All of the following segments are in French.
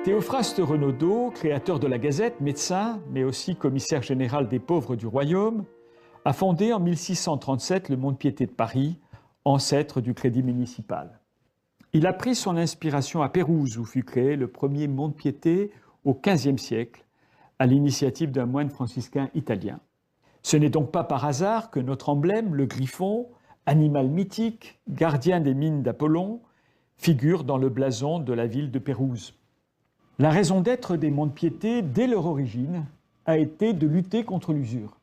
Théophraste Renaudot, créateur de la Gazette, médecin, mais aussi commissaire général des pauvres du royaume, a fondé en 1637 le Mont-de-Piété de Paris, ancêtre du Crédit municipal. Il a pris son inspiration à Pérouse, où fut créé le premier Mont-de-Piété au XVe siècle, à l'initiative d'un moine franciscain italien. Ce n'est donc pas par hasard que notre emblème, le griffon, animal mythique, gardien des mines d'Apollon, figure dans le blason de la ville de Pérouse. La raison d'être des Monts-de-Piété, dès leur origine, a été de lutter contre l'usure.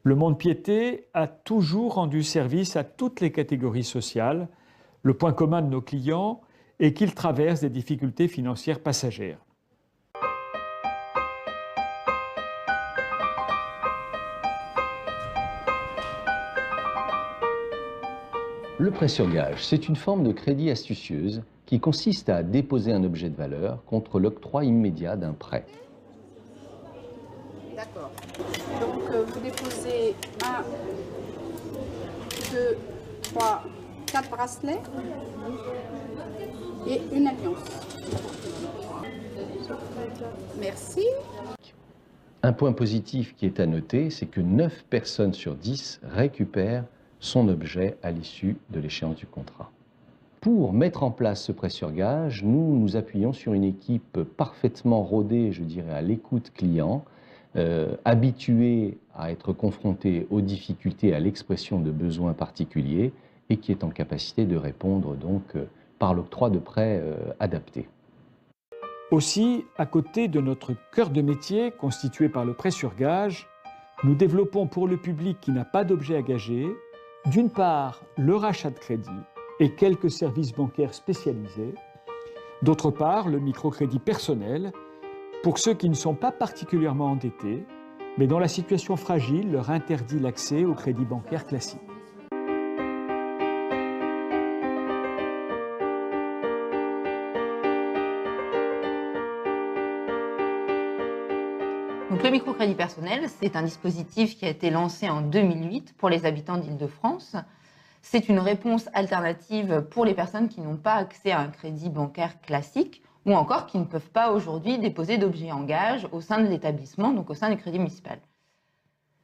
Le Mont-de-Piété a toujours rendu service à toutes les catégories sociales. Le point commun de nos clients est qu'ils traversent des difficultés financières passagères. Le prêt sur gage, c'est une forme de crédit astucieuse qui consiste à déposer un objet de valeur contre l'octroi immédiat d'un prêt. D'accord. Donc vous déposez 1, 2, 3, 4 bracelets et une alliance. Merci. Un point positif qui est à noter, c'est que 9 personnes sur 10 récupèrent son objet à l'issue de l'échéance du contrat. Pour mettre en place ce prêt sur gage, nous nous appuyons sur une équipe parfaitement rodée, je dirais, à l'écoute client, habituée à être confrontée aux difficultés, à l'expression de besoins particuliers et qui est en capacité de répondre donc par l'octroi de prêts adaptés. Aussi, à côté de notre cœur de métier constitué par le prêt sur gage, nous développons pour le public qui n'a pas d'objet à gager, d'une part, le rachat de crédit et quelques services bancaires spécialisés, d'autre part, le microcrédit personnel pour ceux qui ne sont pas particulièrement endettés, mais dont la situation fragile leur interdit l'accès au crédit bancaire classique. Donc, le microcrédit personnel, c'est un dispositif qui a été lancé en 2008 pour les habitants d'Île-de-France. C'est une réponse alternative pour les personnes qui n'ont pas accès à un crédit bancaire classique ou encore qui ne peuvent pas aujourd'hui déposer d'objets en gage au sein de l'établissement, donc au sein du crédit municipal.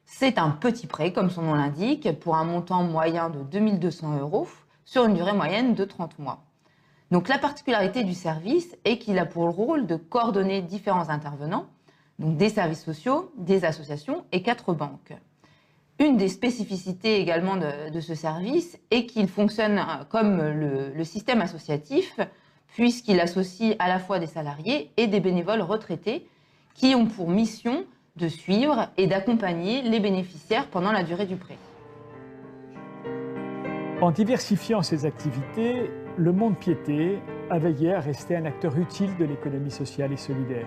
C'est un petit prêt, comme son nom l'indique, pour un montant moyen de 2 200 € sur une durée moyenne de 30 mois. Donc, la particularité du service est qu'il a pour le rôle de coordonner différents intervenants, donc des services sociaux, des associations et 4 banques. Une des spécificités également de ce service est qu'il fonctionne comme le système associatif, puisqu'il associe à la fois des salariés et des bénévoles retraités qui ont pour mission de suivre et d'accompagner les bénéficiaires pendant la durée du prêt. En diversifiant ses activités, le Mont-de-Piété a veillé à rester un acteur utile de l'économie sociale et solidaire.